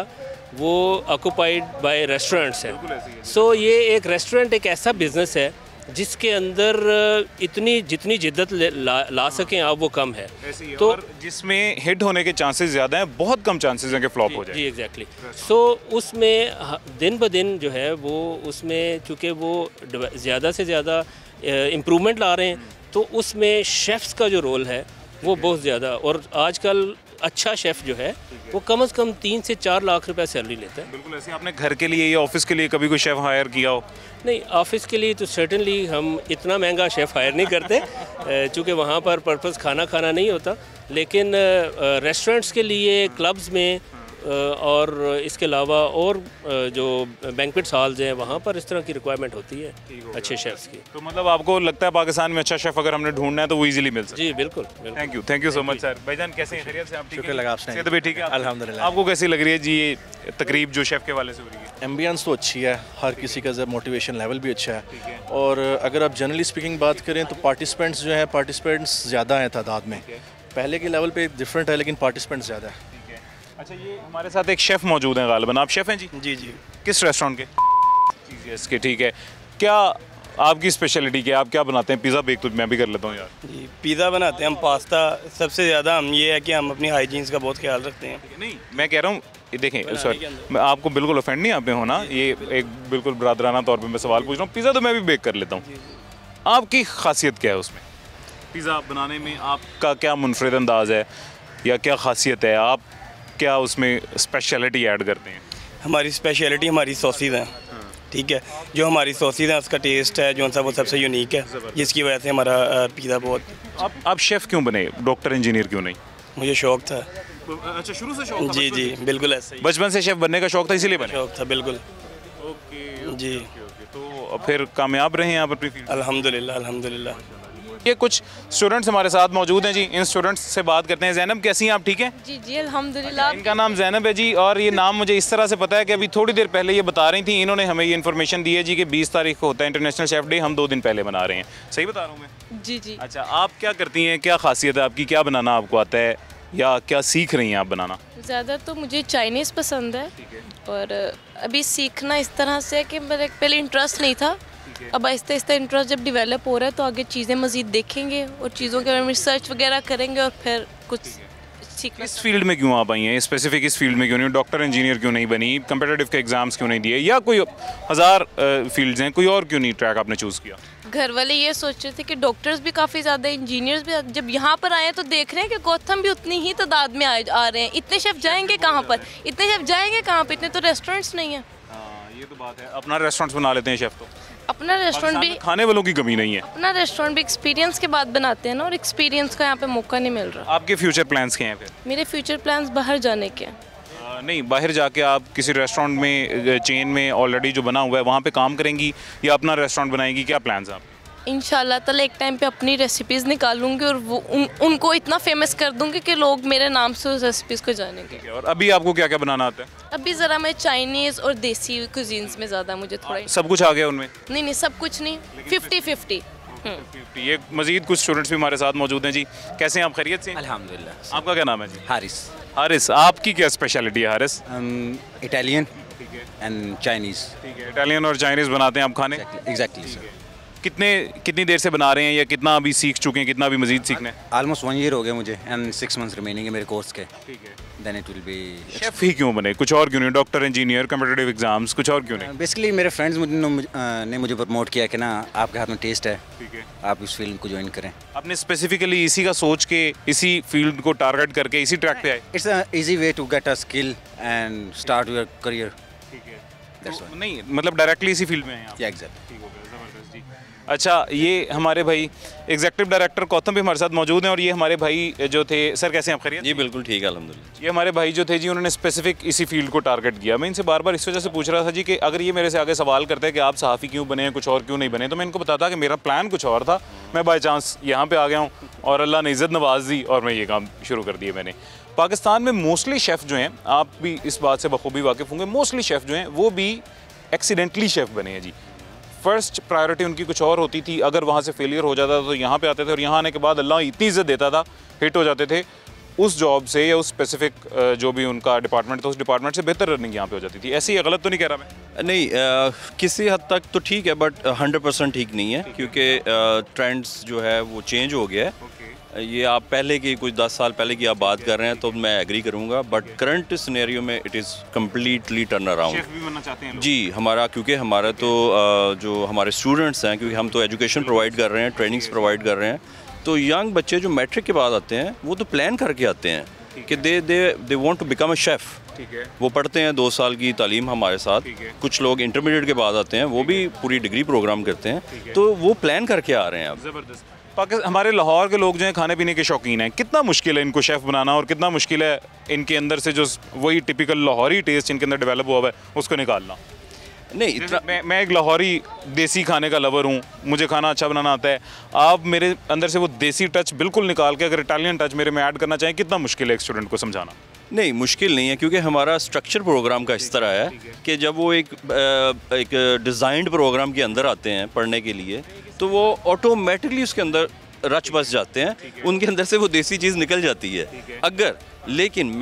वो ऑक्यूपाइड बाय रेस्टोरेंट्स हैं। सो ये एक रेस्टोरेंट एक ऐसा बिज़नेस है जिसके अंदर जितनी जिद्दत ला सकें आप वो कम है, तो जिसमें हिट होने के चांसेस ज़्यादा हैं, बहुत कम चांसेस हैं कि फ्लॉप हो जाए। जी एग्जैक्टली। सो उसमें दिन ब दिन जो है वो उसमें चूँकि वो ज़्यादा से ज़्यादा इम्प्रूवमेंट ला रहे हैं, तो उसमें शेफ़्स का जो रोल है वो बहुत ज़्यादा, और आजकल अच्छा शेफ़ जो है वो कम से कम 3 से 4 लाख रुपए सैलरी लेता है। बिल्कुल ऐसे। आपने घर के लिए या ऑफिस के लिए कभी कोई शेफ़ हायर किया हो? नहीं, ऑफिस के लिए तो सर्टेनली हम इतना महंगा शेफ़ हायर नहीं करते, चूँकि वहाँ पर पर्पज़ खाना नहीं होता, लेकिन रेस्टोरेंट्स के लिए, क्लब्स में और इसके अलावा और जो बैंक्वेट हॉल्स हैं वहाँ पर इस तरह की रिक्वायरमेंट होती है अच्छे शेफ़्स की। तो मतलब आपको लगता है पाकिस्तान में अच्छा शेफ़ अगर हमने ढूंढना है तो वो इजीली मिल सकता है? जी बिल्कुल। Thank you so much sir. भाईजान कैसे हैं, खैरियत से? आप ठीक हैं? शुक्र लगा आपसे। तबीयत ठीक है? अल्हम्दुलिल्लाह। आपको कैसी लग रही है जी ये तकरीब जो शेफ़ के वाले से हो रही है? एम्बियंस तो अच्छी है, हर किसी का मोटिवेशन लेवल भी अच्छा है, और अगर आप जनरली स्पीकिंग बात करें तो पार्टिसिपेंट्स जो हैं, पार्टिसिपेंट्स ज़्यादा हैं तादाद में, पहले के लेवल पे डिफरेंट है लेकिन पार्टिसिपेंट्स ज़्यादा है। अच्छा, ये हमारे साथ एक शेफ़ मौजूद हैं गालिबन। आप शेफ़ हैं जी? जी जी। किस रेस्टोरेंट के? जीजीएस के। ठीक है, क्या आपकी स्पेशलिटी क्या, आप क्या बनाते हैं? पिज़्ज़ा बेक तो मैं भी कर लेता हूँ यार। जी, पिज़्ज़ा बनाते हैं हम, पास्ता। सबसे ज़्यादा हम ये है कि हम अपनी हाइजीन्स का बहुत ख्याल रखते हैं। नहीं, मैं कह रहा हूँ देखें सर, मैं आपको बिल्कुल ऑफेंड नहीं आप पे होना, ये एक बिल्कुल बरादराना तौर पे मैं सवाल पूछ रहा हूँ। पिज़्ज़ा तो मैं भी बेक कर लेता हूँ, आपकी खासियत क्या है उसमें? पिज़्ज़ा बनाने में आपका क्या मुनफरिद अंदाज़ है या क्या खासियत है? आप क्या उसमें स्पेशलिटी ऐड करते हैं? हमारी स्पेशलिटी हमारी सॉसेज हैं। ठीक है, जो हमारी सॉसेज हैं उसका टेस्ट है जो सा वो सबसे यूनिक है, जिसकी वजह से हमारा पिज़्ज़ा बहुत। आप शेफ़ क्यों बने, डॉक्टर इंजीनियर क्यों नहीं? मुझे शौक था। अच्छा, शुरू से शौक था? जी जी बिल्कुल ऐसे ही। बचपन से शेफ़ बनने का शौक था, इसीलिए बने? शौक था बिल्कुल। ओके जी। तो फिर कामयाब रहे हैं आप अपनी फील्ड? अल्हम्दुलिल्लाह अल्हम्दुलिल्लाह। ये कुछ स्टूडेंट्स हमारे साथ मौजूद हैं जी, इन स्टूडेंट्स से बात करते हैं। जैनब कैसी हैं आप, ठीक हैं? जी जी अल्हम्दुलिल्लाह। इनका नाम जैनब है जी, और ये नाम मुझे इस तरह से पता है कि अभी थोड़ी देर पहले ये बता रही थी, इन्होंने हमें ये इन्फॉर्मेशन दी है जी कि 20 तारीख को होता है इंटरनेशनल शेफ़ डे, हम 2 दिन पहले मना रहे हैं। सही बता रहा हूँ मैं? जी जी। अच्छा, आप क्या करती हैं, क्या खासियत है आपकी, क्या बनाना आपको आता है? या क्या सीख रही हैं आप बनाना? ज़्यादा तो मुझे चाइनीज़ पसंद है और अभी सीखना इस तरह से है कि मेरे पहले इंटरेस्ट नहीं था, अब आहिस्ता आहिस्ता इंटरेस्ट जब डेवलप हो रहा है तो आगे चीज़ें मज़ीद देखेंगे और चीज़ों के बारे में रिसर्च वगैरह करेंगे और फिर कुछ सीखना। इस फील्ड में क्यों आप आई हैं? स्पेसिफिक इस फील्ड में क्यों नहीं? डॉक्टर इंजीनियर क्यों नहीं बनी? कम्पिटिटिव के एग्ज़ाम्स क्यों नहीं दिए? या कोई 1000 फील्ड्स हैं, कोई और क्यों नहीं ट्रैक आपने चूज़ किया? घर वाले ये सोच रहे थे कि डॉक्टर्स भी काफ़ी ज़्यादा, इंजीनियर्स भी, जब यहाँ पर आए हैं तो देख रहे हैं कि गौतम भी उतनी ही तादाद में आ रहे हैं। इतने शेफ़ जाएंगे कहाँ पर, इतने शेफ़ जाएंगे कहाँ पर, इतने तो रेस्टोरेंट्स नहीं हैं। ये तो बात है, अपना रेस्टोरेंट्स बना लेते हैं शेफ़ तो। अपना रेस्टोरेंट भी, खाने वालों की कमी नहीं है। अपना रेस्टोरेंट भी एक्सपीरियंस के बाद बनाते हैं ना, और एक्सपीरियंस का यहाँ पे मौका नहीं मिल रहा। आपके फ्यूचर प्लान्स क्या हैं फिर? मेरे फ्यूचर प्लान्स बाहर जाने के हैं। नहीं, बाहर जाके आप किसी रेस्टोरेंट में, चेन में ऑलरेडी जो बना हुआ है वहाँ पे काम करेंगी या अपना रेस्टोरेंट बनाएंगी? क्या प्लान्स हैं आप? इंशाल्लाह ताला एक टाइम पे अपनी रेसिपीज़ निकालूंगी और वो उनको इतना फेमस कर दूंगी कि लोग मेरे नाम से उस रेसिपीज़ को जानेंगे। और अभी आपको क्या क्या बनाना आता है? अभी ज़रा मैं चाइनीज़ और देसी कुजीन्स में ज़्यादा मुझे थोड़ा। सब कुछ आ गया उनमें? नहीं, सब कुछ नहीं, 50-50। ये मज़ीद कुछ स्टूडेंट्स भी हमारे साथ मौजूद हैं जी। कैसे हैं आप? खैरियत से? अल्हम्दुलिल्लाह। आपका क्या नाम है जी? हारिस। हारिस, आपकी क्या स्पेशलिटी है हारिस? Italian and Chinese. ठीक है, इटालियन और चाइनीज़ बनाते हैं आप खाने? Exactly sir. कितनी देर से बना रहे हैं या कितना अभी सीख चुके हैं, कितना अभी मजीद सीखना है? ऑलमोस्ट 1 ईयर हो गया मुझे एंड 6 मंथ्स रिमेनिंग है मेरे कोर्स के। ठीक है। Then it will be. Chef ही क्यों बने? कुछ और क्यों नहीं? डॉक्टर, इंजीनियर, कम्पिटिटिव एग्जाम्स, कुछ और क्यों नहीं? बेसिकली मेरे फ्रेंड्स ने मुझे प्रमोट किया कि ना आपके हाथ में टेस्ट है, ठीक है, आप इस फील्ड को ज्वाइन करें। आपने स्पेसिफिकली इसी का सोच के इसी फील्ड को टारगेट करके इसी ट्रैक पे आए? It's a easy way to get a skill and start your career. ठीक है, तो नहीं मतलब डायरेक्टली इसी फील्ड में हैं आप? या एग्जैक्टली। ठीक हो गया, ज़बरदस्त जी। अच्छा, ये हमारे भाई एग्जीक्यूटिव डायरेक्टर गौतम भी हमारे साथ मौजूद हैं और ये हमारे भाई जो थे, सर कैसे हैं आप? खैरियत? जी बिल्कुल ठीक है अल्हम्दुलिल्लाह। ये हमारे भाई जो थे जी, उन्होंने स्पेसिफिक इसी फील्ड को टारगेट किया। मैं इनसे बार बार इस वजह से पूछ रहा था जी कि अगर ये मेरे से आगे सवाल करते हैं कि आप सहाफ़ी क्यों बने हैं, कुछ और क्यों नहीं बने, तो मैं इनको बताता कि मेरा प्लान कुछ और था, मैं बाई चांस यहाँ पर आ गया हूँ और अल्लाह ने इज़्ज़त नवाज दी और मैं ये काम शुरू कर दिया मैंने। पाकिस्तान में मोस्टली शेफ़ जो हैं, आप भी इस बात से बखूबी वाकिफ़ होंगे, मोस्टली शेफ़ जो हैं वो भी एक्सीडेंटली शेफ़ बने हैं जी। फर्स्ट प्रायोरिटी उनकी कुछ और होती थी, अगर वहाँ से फेलियर हो जाता था तो यहाँ पे आते थे और यहाँ आने के बाद अल्लाह इतनी इज़्ज़त देता था, हिट हो जाते थे उस जॉब से या उस स्पेसिफिक जो भी उनका डिपार्टमेंट था उस डिपार्टमेंट से बेहतर रनिंग यहाँ पे हो जाती थी। ऐसे ही गलत तो नहीं कह रहा मैं? नहीं, किसी हद तक तो ठीक है बट 100% ठीक नहीं है, क्योंकि ट्रेंड्स जो है वो चेंज हो गया है। ये आप पहले की कुछ 10 साल पहले की आप बात कर रहे हैं तो मैं एग्री करूंगा, बट करंट सिनेरियो में it is completely turn around. Chef भी बनना चाहते हैं लोग? जी, हमारा क्योंकि हमारा तो जो हमारे स्टूडेंट्स हैं, क्योंकि हम तो एजुकेशन प्रोवाइड कर रहे हैं, ट्रेनिंग्स प्रोवाइड कर रहे हैं, तो यंग बच्चे जो मैट्रिक के बाद आते हैं वो तो प्लान करके आते हैं कि they want to become a chef. ठीक है। वो पढ़ते हैं 2 साल की तालीम हमारे साथ। कुछ लोग इंटरमीडिएट के बाद आते हैं, वो भी पूरी डिग्री प्रोग्राम करते हैं, तो वो प्लान करके आ रहे हैं अब। ज़बरदस्त। हमारे लाहौर के लोग जो हैं खाने पीने के शौकीन हैं, कितना मुश्किल है इनको शेफ़ बनाना और कितना मुश्किल है इनके अंदर से जो वही टिपिकल लाहौरी टेस्ट इनके अंदर डेवलप हुआ है उसको निकालना? नहीं इतना, मैं एक लाहौरी देसी खाने का लवर हूँ, मुझे खाना अच्छा बनाना आता है। आप मेरे अंदर से वो देसी टच बिल्कुल निकाल के अगर इटालियन टच मेरे में ऐड करना चाहें, कितना मुश्किल है एक स्टूडेंट को समझाना? नहीं मुश्किल नहीं है, क्योंकि हमारा स्ट्रक्चर प्रोग्राम का इस तरह है कि जब वो एक डिज़ाइंड प्रोग्राम के अंदर आते हैं पढ़ने के लिए, तो वो ऑटोमेटिकली उसके अंदर रच बस जाते हैं, उनके अंदर से वो देसी चीज़ निकल जाती है। अगर लेकिन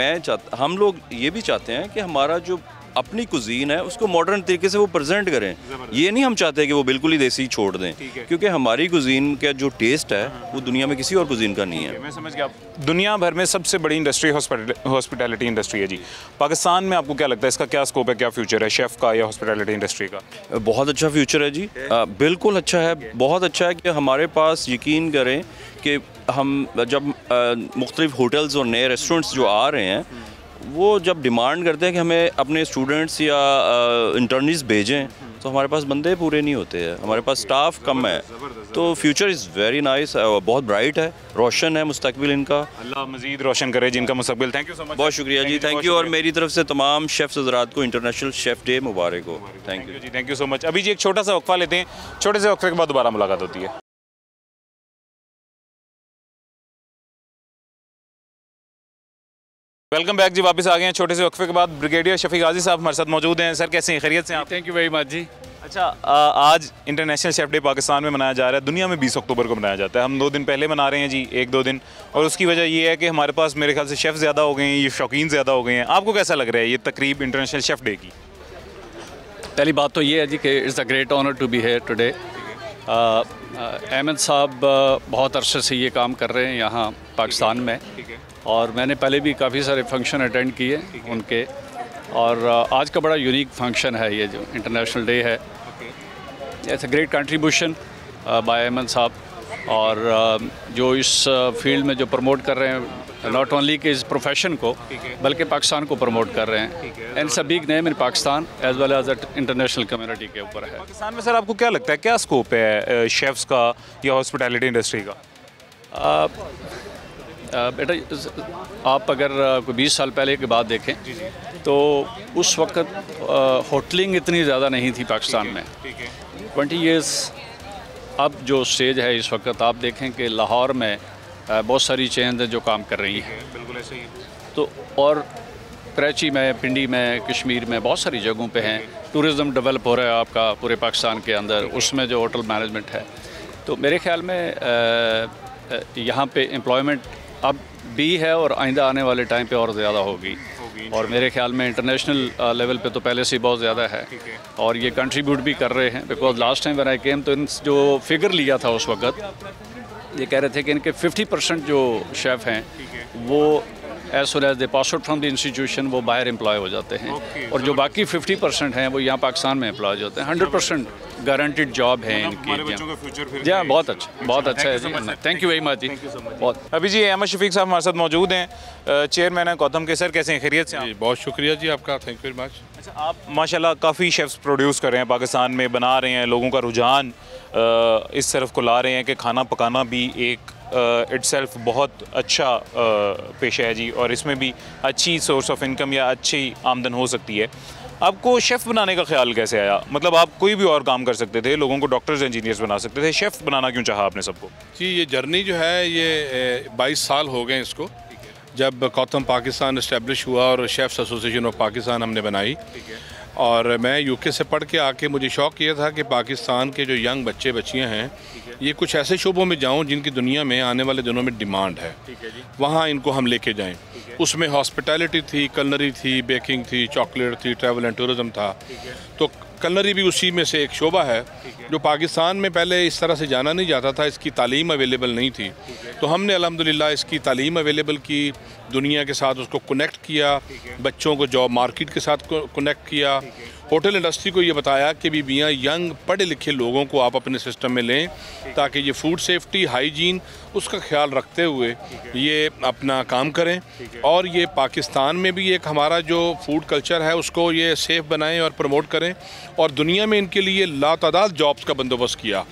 हम लोग ये भी चाहते हैं कि हमारा जो अपनी कुजीन है उसको मॉडर्न तरीके से वो प्रेजेंट करें। ये नहीं हम चाहते कि वो बिल्कुल ही देसी छोड़ दें, क्योंकि हमारी कुजीन का जो टेस्ट है वो दुनिया में किसी और कुजीन का नहीं है। मैं समझ गया। दुनिया भर में सबसे बड़ी इंडस्ट्री हॉस्पिटैलिटी इंडस्ट्री है जी। पाकिस्तान में आपको क्या लगता है इसका क्या स्कोप है, क्या फ्यूचर है शेफ़ का या हॉस्पिटैलिटी इंडस्ट्री का? बहुत अच्छा फ्यूचर है जी, बिल्कुल अच्छा है, बहुत अच्छा है कि हमारे पास यकीन करें कि हम जब मुख्तलिफ होटल्स और नए रेस्टोरेंट्स जो आ रहे हैं वो जब डिमांड करते हैं कि हमें अपने स्टूडेंट्स या इंटर्नीज भेजें, तो हमारे पास बंदे पूरे नहीं होते हैं, हमारे पास स्टाफ कम है। तो फ्यूचर इज़ वेरी नाइस, बहुत ब्राइट है, रोशन है मुस्तकबिल इनका। अल्लाह मज़ीद रोशन करे जिनका मुस्तकबिल। Thank you so much. बहुत शुक्रिया जी, थैंक यू। और मेरी तरफ से तमाम शेफ़्स हज़रात को इंटरनेशनल शेफ़ डे मुबारक हो। थैंक यू जी, थैंक यू सो मच। अभी जी एक छोटा सा वक्फा लेते हैं, छोटे से वक्फे के बाद दोबारा मुलाकात होती है। वेलकम बैक जी, वापस आ गए हैं छोटे से वक्फे के बाद। ब्रिगेडियर शफीक गाजी साहब हमारे साथ मौजूद हैं। सर कैसे हैं, खैरियत से हैं आप? थैंक यू वेरी मच जी। अच्छा, आज इंटरनेशनल शेफ़ डे पाकिस्तान में मनाया जा रहा है, दुनिया में 20 अक्टूबर को मनाया जाता है। हम 2 दिन पहले मना रहे हैं जी, 1-2 दिन, और उसकी वजह ये है कि हमारे पास मेरे ख्याल से शेफ़ ज़्यादा हो गए हैं, ये शौकीन ज़्यादा हो गए हैं। आपको कैसा लग रहा है ये तकरीब इंटरनेशनल शेफ़ डे की? पहली बात तो ये है जी कि it's a great honour to be here today. Ahmed साहब बहुत अरसे से ये काम कर रहे हैं यहाँ पाकिस्तान में, और मैंने पहले भी काफ़ी सारे फंक्शन अटेंड किए उनके, और आज का बड़ा यूनिक फंक्शन है ये जो इंटरनेशनल डे है। It's a great contribution by Ahmed साहब, और जो इस फील्ड में जो प्रमोट कर रहे हैं, नॉट ओनली कि इस प्रोफेशन को बल्कि पाकिस्तान को प्रमोट कर रहे हैं, and it's a big name in Pakistan as well as international community के ऊपर है। पाकिस्तान में सर आपको क्या लगता है, क्या स्कोप है शेफ्स का या हॉस्पिटैलिटी इंडस्ट्री का? बेटा, आप अगर कोई 20 साल पहले की बात देखें तो उस वक्त होटलिंग इतनी ज़्यादा नहीं थी पाकिस्तान में। 20 ईयर्स अब जो स्टेज है इस वक्त, आप देखें कि लाहौर में बहुत सारी चेंज हैं जो काम कर रही हैं, बिल्कुल ऐसे ही। तो और कराची में, पिंडी में, कश्मीर में बहुत सारी जगहों पे हैं। टूरिज़्म डेवलप हो रहा है आपका पूरे पाकिस्तान के अंदर, उसमें जो होटल मैनेजमेंट है, तो मेरे ख्याल में यहाँ पे एम्प्लॉयमेंट अब भी है और आइंदा आने वाले टाइम पे और ज़्यादा होगी, और मेरे ख्याल में इंटरनेशनल लेवल पे तो पहले से बहुत ज़्यादा है, और ये कंट्रीब्यूट भी कर रहे हैं। Because last time when I came तो इन जो फिगर लिया था उस वक्त, ये कह रहे थे कि इनके 50% जो शेफ़ हैं वो as soon as they pass out from the institution वो बाहर एम्प्लॉय हो जाते हैं, और जो बाकी 50% हैं वो यहाँ पाकिस्तान में एम्प्लॉय होते हैं। 100% गारंटीड जॉब है इनकी। जी हाँ, बहुत अच्छा है जी। थैंक यू वेरी मच जी। बहुत अभी जी अहमद शफीक साहब हमारे साथ मौजूद हैं, चेयरमैन है गौतम के। सर कैसे हैं, खैरियत से? जी बहुत शुक्रिया जी आपका, थैंक यू वेरी मच। अच्छा, आप माशाल्लाह काफ़ी शेफ्स प्रोड्यूस कर रहे हैं पाकिस्तान में, बना रहे हैं, लोगों का रुझान इस तरफ को ला रहे हैं कि खाना पकाना भी एक इटसेल्फ बहुत अच्छा पेशा है जी, और इसमें भी अच्छी सोर्स ऑफ इनकम या अच्छी आमदन हो सकती है। आपको शेफ़ बनाने का ख्याल कैसे आया? मतलब आप कोई भी और काम कर सकते थे, लोगों को डॉक्टर्स इंजीनियर्स बना सकते थे, शेफ़ बनाना क्यों चाहा आपने सबको? जी ये जर्नी जो है ये 22 साल हो गए इसको, जब गौतम पाकिस्तान इस्टेब्लिश हुआ और शेफ़्स एसोसिएशन ऑफ पाकिस्तान हमने बनाई, और मैं यूके से पढ़ के आके मुझे शौक़ ये था कि पाकिस्तान के जो यंग बच्चे बच्चियाँ हैं ये कुछ ऐसे शोबों में जाऊं जिनकी दुनिया में आने वाले दिनों में डिमांड है, वहाँ इनको हम लेके जाएं। उसमें हॉस्पिटैलिटी थी, कलनरी थी, बेकिंग थी, चॉकलेट थी, ट्रैवल एंड टूरिज़म था। तो कलनरी भी उसी में से एक शोबा है जो पाकिस्तान में पहले इस तरह से जाना नहीं जाता था, इसकी तालीम अवेलेबल नहीं थी। तो हमने अल्हम्दुलिल्लाह इसकी तालीम अवेलेबल की, दुनिया के साथ उसको कनेक्ट किया, बच्चों को जॉब मार्केट के साथ कनेक्ट किया, होटल इंडस्ट्री को ये बताया कि बीबियाँ यंग पढ़े लिखे लोगों को आप अपने सिस्टम में लें ताकि ये फूड सेफ्टी, हाइजीन उसका ख्याल रखते हुए ये अपना काम करें, और ये पाकिस्तान में भी एक हमारा जो फूड कल्चर है उसको ये सेफ़ बनाएं और प्रमोट करें, और दुनिया में इनके लिए लातादाद जॉब्स का बंदोबस्त किया।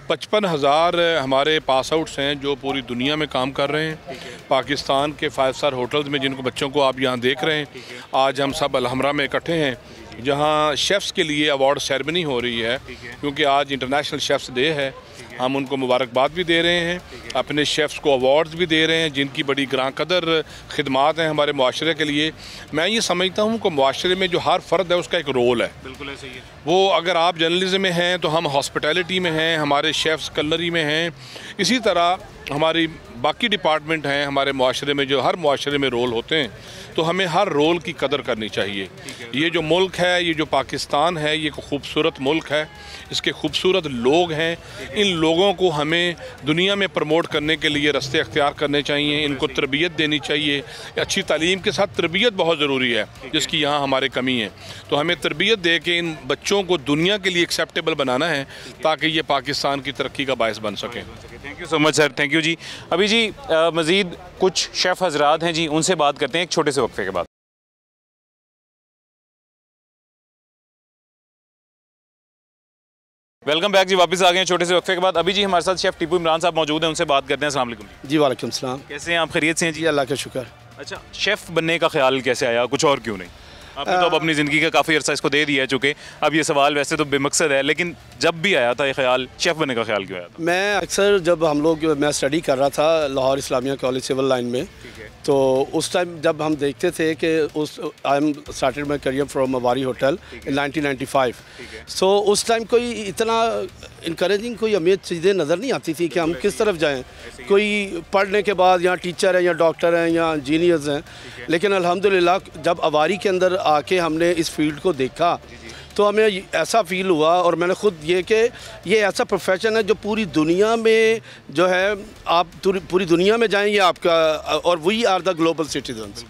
55,000 हमारे पास आउट्स हैं जो पूरी दुनिया में काम कर रहे हैं। पाकिस्तान के 5 स्टार होटल्स में जिनको बच्चों को आप यहाँ देख रहे हैं, आज हम सब अलहमरा में इकट्ठे हैं जहाँ शेफ़्स के लिए अवार्ड सेरेमनी हो रही है, क्योंकि आज इंटरनेशनल शेफ़्स डे है। हम उनको मुबारकबाद भी दे रहे हैं, अपने शेफ़्स को अवार्ड्स भी दे रहे हैं जिनकी बड़ी ग्रां कदर खिदमात हैं हमारे मुआशरे के लिए। मैं ये समझता हूँ कि मुआशरे में जो हर फ़र्द है उसका एक रोल है। बिल्कुल ऐसे ही है। वो अगर आप जर्नलिज्म में हैं तो हम हॉस्पिटैलिटी में हैं, हमारे शेफ़्स कलनरी में हैं, इसी तरह हमारी बाकी डिपार्टमेंट हैं हमारे मुआशरे में, जो हर मुआशरे में रोल होते हैं। तो हमें हर रोल की कदर करनी चाहिए। ये जो मुल्क है, ये जो पाकिस्तान है, ये एक खूबसूरत मुल्क है, इसके खूबसूरत लोग हैं। इन लोगों को हमें दुनिया में प्रमोट करने के लिए रास्ते अख्तियार करने चाहिए, इनको तरबियत देनी चाहिए। अच्छी तालीम के साथ तरबियत बहुत ज़रूरी है, जिसकी यहाँ हमारे कमी है। तो हमें तरबियत दे के इन बच्चों को दुनिया के लिए एक्सेप्टेबल बनाना है ताकि ये पाकिस्तान की तरक्की का बायस बन सकें। Thank you so much sir, thank you जी। अभी जी मज़ीद कुछ शेफ़ हजरात हैं जी, उनसे बात करते हैं एक छोटे से वक्फे के बाद। वेलकम बैक जी, वापस आ गए हैं छोटे से वक्फे के बाद। अभी जी हमारे साथ शेफ़ टीपू इमरान साहब मौजूद हैं, उनसे बात करते हैं। अस्सलाम वालेकुम जी। वालेकुम सलाम। कैसे हैं आप, खैरियत से हैं जी? अल्लाह का शुक्र। अच्छा, शेफ़ बनने का ख्याल कैसे आया, कुछ और क्यों नहीं? आपने तो अब अपनी ज़िंदगी का काफ़ी अर्सा इसको दे दिया है, चूँकि अब ये सवाल वैसे तो बेमकसद है, लेकिन जब भी आया था ये ख्याल, शेफ़ बनने का ख्याल क्यों आया था? मैं अक्सर जब मैं स्टडी कर रहा था Lahore Islamia college civil line में, तो उस टाइम जब हम देखते थे कि I am started my career from Avari hotel in 1995, so उस टाइम कोई इतना इनकरेजिंग कोई हमें चीज़ें नज़र नहीं आती थी कि हम किस तरफ जाएं। कोई पढ़ने के बाद यहाँ टीचर हैं या डॉक्टर हैं या इंजीनियर्स हैं, लेकिन अल्हम्दुलिल्लाह जब अवारी के अंदर आके हमने इस फील्ड को देखा तो हमें ऐसा फील हुआ, और मैंने ख़ुद ये कि ये ऐसा प्रोफेशन है जो पूरी दुनिया में जो है, आप पूरी दुनिया में जाएंगे आपका, और we are the global citizens,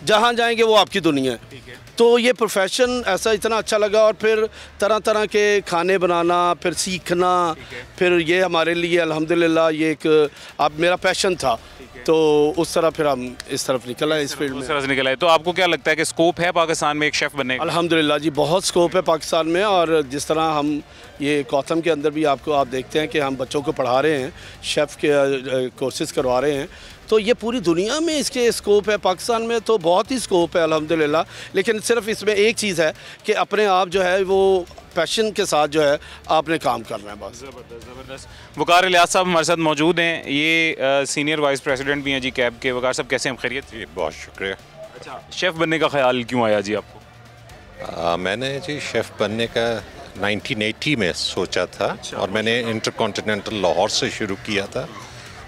जहाँ जाएंगे वो आपकी दुनिया है। तो ये प्रोफेशन ऐसा इतना अच्छा लगा, और फिर तरह तरह के खाने बनाना, फिर सीखना, फिर ये हमारे लिए अल्हम्दुलिल्लाह ये एक मेरा पैशन था, तो उस तरह फिर हम इस तरफ निकल आए, इस फील्ड में। उस तरह से निकल आए। तो आपको क्या लगता है कि स्कोप है पाकिस्तान में एक शेफ़ बनने का? अल्हम्दुलिल्लाह जी बहुत स्कोप है पाकिस्तान में, और जिस तरह हम ये कौथम के अंदर भी आप देखते हैं कि हम बच्चों को पढ़ा रहे हैं, शेफ़ के कोर्सेज़ करवा रहे हैं, तो ये पूरी दुनिया में इसके स्कोप है। पाकिस्तान में तो बहुत ही स्कोप है अल्हम्दुलिल्लाह, लेकिन सिर्फ इसमें एक चीज़ है कि अपने आप जो है वो पैशन के साथ जो है आपने काम करना है बस। ज़बरदस्त। वकार इलियास साहब हमारे साथ मौजूद हैं, ये सीनियर वाइस प्रेसिडेंट भी हैं जी कैब के। वकार साहब कैसे हैं, खैरियत? जी बहुत शुक्रिया। अच्छा, शेफ़ बनने का ख्याल क्यों आया जी आपको? मैंने जी शेफ़ बनने का 1980 में सोचा था। अच्छा, और मैंने इंटरकॉन्टिनेंटल लाहौर से शुरू किया था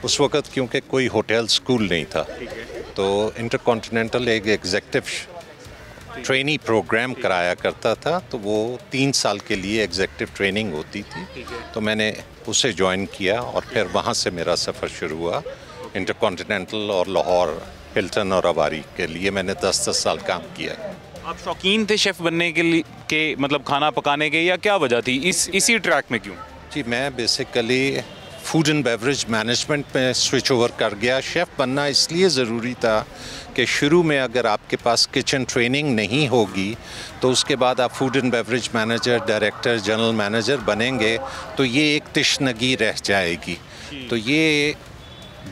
उस वक़्त, क्योंकि कोई होटल स्कूल नहीं था। तो इंटरकॉन्टिनेंटल एक एग्जेक्टिव ट्रेनी प्रोग्राम कराया करता था, तो वो 3 साल के लिए एग्जेक्टिव ट्रेनिंग होती थी, तो मैंने उसे ज्वाइन किया और फिर वहाँ से मेरा सफ़र शुरू हुआ। इंटरकॉन्टिनेंटल और लाहौर, हिल्टन और अवारी के लिए मैंने 10-10 साल काम किया। आप शौकीन थे शेफ़ बनने के लिए के मतलब खाना पकाने के, या क्या वजह थी, इसी ट्रैक में क्यों? जी मैं basically food and beverage management में स्विच ओवर कर गया। शेफ़ बनना इसलिए ज़रूरी था कि शुरू में अगर आपके पास किचन ट्रेनिंग नहीं होगी तो उसके बाद आप food and beverage manager, director, general manager बनेंगे तो ये एक तिश्नगी रह जाएगी। तो ये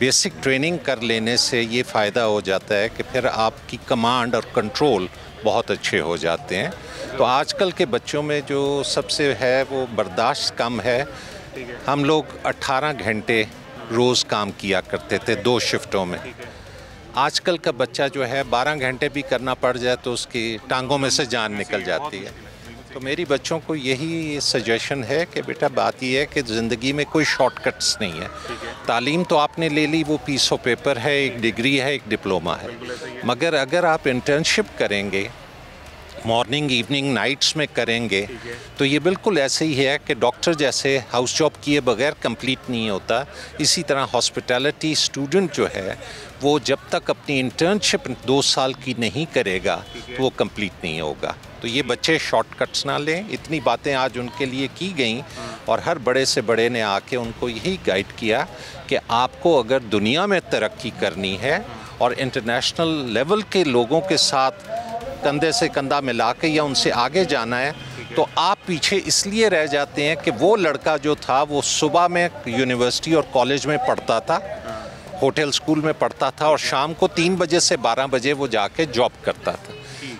बेसिक ट्रेनिंग कर लेने से ये फ़ायदा हो जाता है कि फिर आपकी कमांड और कंट्रोल बहुत अच्छे हो जाते हैं। तो आजकल के बच्चों में जो सबसे है वो बर्दाश्त कम है। हम लोग 18 घंटे रोज़ काम किया करते थे 2 शिफ्टों में। आजकल का बच्चा जो है 12 घंटे भी करना पड़ जाए तो उसकी टांगों में से जान निकल जाती है। तो मेरी बच्चों को यही सजेशन है कि बेटा बात यह है कि ज़िंदगी में कोई शॉर्टकट्स नहीं है। तालीम तो आपने ले ली, वो पीस ऑफ पेपर है, एक डिग्री है, एक डिप्लोमा है, मगर अगर आप इंटर्नशिप करेंगे, मॉर्निंग इवनिंग नाइट्स में करेंगे, तो ये बिल्कुल ऐसे ही है कि डॉक्टर जैसे हाउस जॉब किए बगैर कंप्लीट नहीं होता। इसी तरह हॉस्पिटैलिटी स्टूडेंट जो है वो जब तक अपनी इंटर्नशिप 2 साल की नहीं करेगा तो वो कंप्लीट नहीं होगा। तो ये बच्चे शॉर्टकट्स ना लें। इतनी बातें आज उनके लिए की गई और हर बड़े से बड़े ने आके उनको यही गाइड किया कि आपको अगर दुनिया में तरक्की करनी है और इंटरनेशनल लेवल के लोगों के साथ कंधे से कंधा मिला के या उनसे आगे जाना है, तो आप पीछे इसलिए रह जाते हैं कि वो लड़का जो था वो सुबह में यूनिवर्सिटी और कॉलेज में पढ़ता था, होटल स्कूल में पढ़ता था और शाम को 3 बजे से 12 बजे वो जाके जॉब करता था।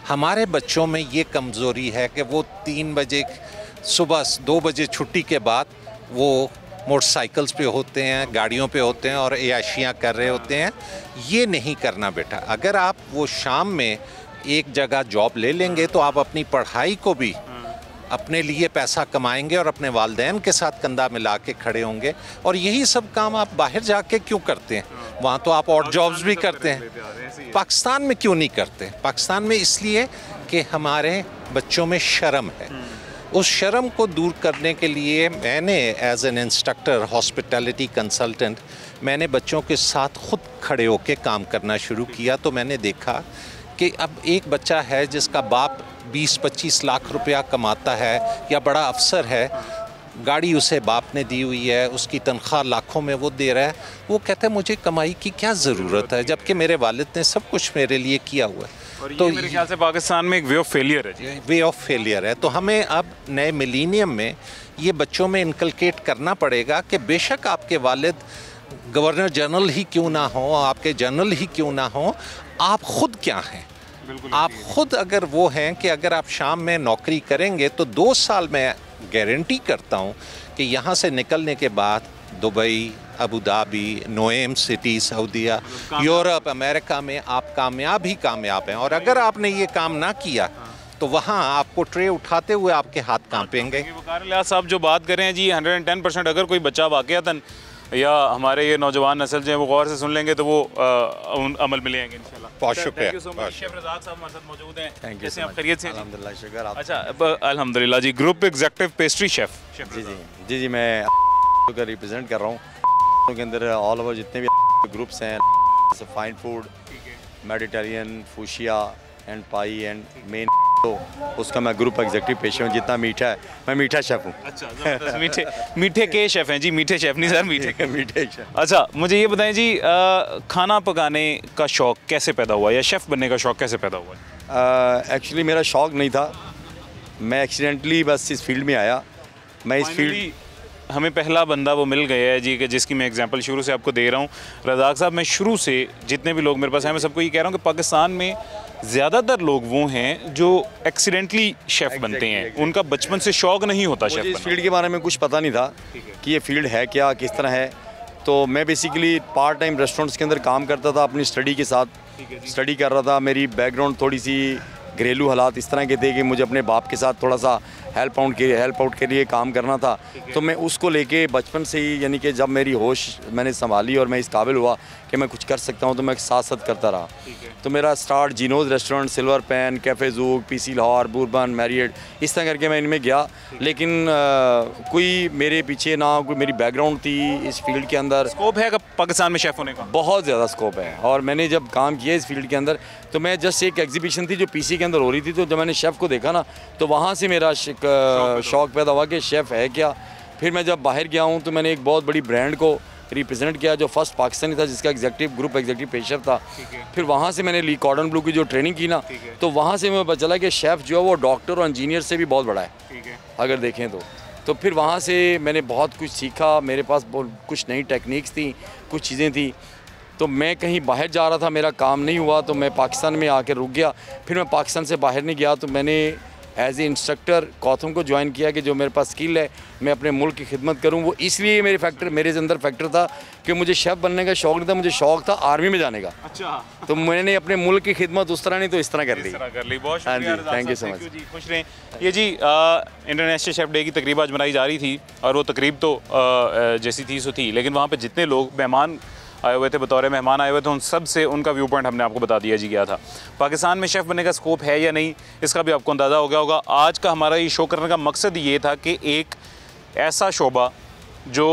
हमारे बच्चों में ये कमज़ोरी है कि वो 3 बजे सुबह 2 बजे छुट्टी के बाद वो मोटरसाइकिल्स पे होते हैं, गाड़ियों पे होते हैं और अय्याशियाँ कर रहे होते हैं। ये नहीं करना बेटा। अगर आप वो शाम में एक जगह जॉब ले लेंगे तो आप अपनी पढ़ाई को भी अपने लिए पैसा कमाएंगे और अपने वालिदैन के साथ कंधा मिला के खड़े होंगे। और यही सब काम आप बाहर जाके क्यों करते हैं? वहाँ तो आप और जॉब्स भी करते हैं, पाकिस्तान में क्यों नहीं करते? पाकिस्तान में इसलिए कि हमारे बच्चों में शर्म है। उस शर्म को दूर करने के लिए मैंने as an instructor, hospitality consultant, मैंने बच्चों के साथ खुद खड़े होकर काम करना शुरू किया। तो मैंने देखा कि अब एक बच्चा है जिसका बाप 20-25 लाख रुपया कमाता है या बड़ा अफसर है, गाड़ी उसे बाप ने दी हुई है, उसकी तनख्वाह लाखों में वो दे रहा है, वो कहता है मुझे कमाई की क्या ज़रूरत है, जबकि मेरे वालिद ने सब कुछ मेरे लिए किया हुआ है। तो मेरे ख्याल से पाकिस्तान में एक वे ऑफ फेलियर है। वे ऑफ फेलियर है। तो हमें अब नए मिलीनियम में ये बच्चों में इनकलकेट करना पड़ेगा कि बेशक आपके वालिद गवर्नर जनरल ही क्यों ना हो, आपके जनरल ही क्यों ना हो, आप खुद क्या हैं। आप खुद अगर वो हैं कि अगर आप शाम में नौकरी करेंगे तो 2 साल में गारंटी करता हूँ कि यहाँ से निकलने के बाद Dubai, Abu Dhabi, NEOM city, सऊदीया, यूरोप, अमेरिका में आप कामयाब ही कामयाब हैं। और अगर आपने ये काम ना किया तो वहाँ आपको ट्रे उठाते हुए आपके हाथ कांपेंगे। वकार लिहाज साहब जो बात करें जी 110% अगर कोई बच्चा वाक़यातन या हमारे ये नौजवान नस्ल जो है वो गौर से सुन लेंगे तो वो अमल में ले आएंगे इंशाल्लाह। बहुत शुक्रिया। Thank you so much. Chef Razzaq साहब हमारे साथ मौजूद हैं। Thank you. कैसे आप खैरियत से? अल्हम्दुलिल्लाह, शुक्र। आप? अच्छा अल्हम्दुलिल्लाह जी। Group executive pastry chef. जी मैं का रिप्रेजेंट कर रहा हूँ के अंदर ऑल ओवर जितने भी ग्रुप्स हैं, fine food, Mediterranean, fuchsia and pi and main, तो उसका मैं ग्रुप एग्जीक्यूटिव पेश हूँ। जितना मीठा है, मैं मीठा शेफ़ हूँ। अच्छा, मीठे के शेफ़ हैं जी, मीठे शेफ़ नहीं सर, मीठे शेफ़। अच्छा, मुझे ये बताएं जी खाना पकाने का शौक़ कैसे पैदा हुआ या शेफ़ बनने का शौक़ कैसे पैदा हुआ? एक्चुअली मेरा शौक़ नहीं था, मैं एक्सीडेंटली बस इस फील्ड में आया। मैं इस फील्ड हमें पहला बंदा वो मिल गया है जी कि जिसकी मैं एग्जांपल शुरू से आपको दे रहा हूँ। रज़ाक साहब, मैं शुरू से जितने भी लोग मेरे पास हैं मैं सबको ये कह रहा हूँ कि पाकिस्तान में ज़्यादातर लोग वो हैं जो एक्सीडेंटली शेफ़ बनते हैं, उनका बचपन से शौक़ नहीं होता शेफ़। इस फील्ड के बारे में कुछ पता नहीं था कि ये फील्ड है क्या, किस तरह है। तो मैं बेसिकली पार्ट टाइम रेस्टोरेंट्स के अंदर काम करता था, अपनी स्टडी के साथ स्टडी कर रहा था। मेरी बैकग्राउंड थोड़ी सी घरेलू हालात इस तरह के थे कि मुझे अपने बाप के साथ थोड़ा सा हेल्प आउट के लिए काम करना था। तो मैं उसको लेके बचपन से ही, यानी कि जब मेरी होश मैंने संभाली और मैं इस काबिल हुआ कि मैं कुछ कर सकता हूँ, तो मैं साथ साथ करता रहा। तो मेरा start Gino's restaurant, Silver Pan, cafe Zouk, PC Lahore, Bourbon, Marriott, इस तरह करके मैं इनमें गया। लेकिन कोई मेरे पीछे ना कोई मेरी बैकग्राउंड थी इस फील्ड के अंदर। स्कोप है पाकिस्तान में शेफ़ होने का? बहुत ज़्यादा स्कोप है। और मैंने जब काम किया इस फील्ड के अंदर, तो मैं जस्ट एक एग्जीबिशन थी जो पीसी के अंदर हो रही थी, तो जब मैंने शेफ़ को देखा ना, तो वहाँ से मेरा शौक़ पैदा हुआ कि शेफ़ है क्या। फिर मैं जब बाहर गया हूँ तो मैंने एक बहुत बड़ी ब्रांड को रिप्रेजेंट किया जो फर्स्ट पाकिस्तानी था जिसका ग्रुप एग्जीक्यूटिव पेशर था। फिर वहाँ से मैंने ली कॉर्डन ब्लू की जो ट्रेनिंग की ना, तो वहाँ से मैं पता चला कि शेफ़ जो है वो डॉक्टर और इंजीनियर से भी बहुत बड़ा है अगर देखें तो फिर वहाँ से मैंने बहुत कुछ सीखा। मेरे पास कुछ नई टेक्निक्स थी, कुछ चीज़ें थी। तो मैं कहीं बाहर जा रहा था, मेरा काम नहीं हुआ, तो मैं पाकिस्तान में आकर रुक गया। फिर मैं पाकिस्तान से बाहर नहीं गया, तो मैंने एज ए इंस्ट्रक्टर कॉथम को ज्वाइन किया कि जो मेरे पास स्किल है मैं अपने मुल्क की खिदमत करूं। वो इसलिए मेरे अंदर फैक्टर था कि मुझे शेफ़ बनने का शौक़ नहीं था, मुझे शौक़ था आर्मी में जाने का। अच्छा। तो मैंने अपने मुल्क की खिदमत उस तरह नहीं तो इस तरह कर ली। बहुत शुक्रिया, थैंक यू सो मच जी, खुश रहें। ये जी इंटरनेशनल शेफ़ डे की तकरीब आज मनाई जा रही थी और वो तकरीब तो जैसी थी सो थी, लेकिन वहाँ पर जितने लोग मेहमान आए हुए थे, बतौर मेहमान आए हुए थे, उन सब से उनका व्यू पॉइंट हमने आपको बता दिया जी क्या था। पाकिस्तान में शेफ़ बनने का स्कोप है या नहीं, इसका भी आपको अंदाज़ा हो गया होगा। आज का हमारा ये शो करने का मकसद ये था कि एक ऐसा शोबा जो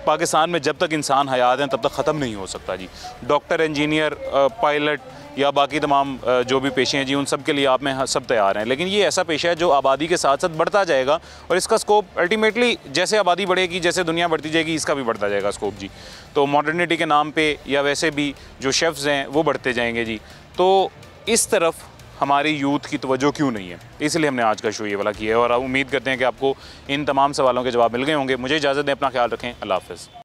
पाकिस्तान में जब तक इंसान हयात हैं तब तक ख़त्म नहीं हो सकता जी। डॉक्टर, इंजीनियर, पायलट या बाकी तमाम जो भी पेशे हैं जी, उन सब के लिए आप में सब तैयार हैं। लेकिन ये ऐसा पेशा है जो आबादी के साथ साथ बढ़ता जाएगा और इसका स्कोप अल्टीमेटली जैसे आबादी बढ़ेगी, जैसे दुनिया बढ़ती जाएगी, इसका भी बढ़ता जाएगा स्कोप जी। तो मॉडर्निटी के नाम पे या वैसे भी जो शेफ़्स हैं वो बढ़ते जाएंगे जी। तो इस तरफ हमारी यूथ की तवज्जो क्यों नहीं है, इसलिए हमने आज का शो ये वाला किया है और उम्मीद करते हैं कि आपको इन तमाम सवालों के जवाब मिल गए होंगे। मुझे इजाज़त दें, अपना ख्याल रखें, अल्लाह हाफ़िज़।